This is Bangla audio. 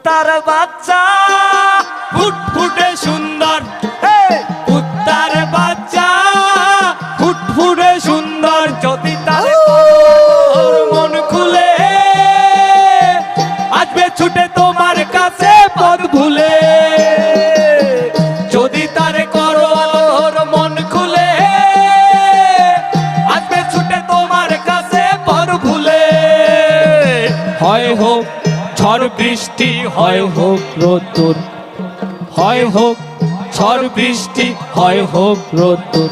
কুত্তার বাচ্চা ফুটফুটে সুন্দর, কুত্তার বাচ্চা ফুটফুটে সুন্দর, যদি তার মন খুলে আসবে ছুটে তোমার কাছে পথ ভুলে। যদি তার করো মন খুলে আসবে ছুটে তোমার কাছে পথ ভুলে। হয় হোক ঝড় বৃষ্টি, হয় হোক রোদ্দুর, হয় হোক ঝড় বৃষ্টি, হয় হোক রোদ্দুর,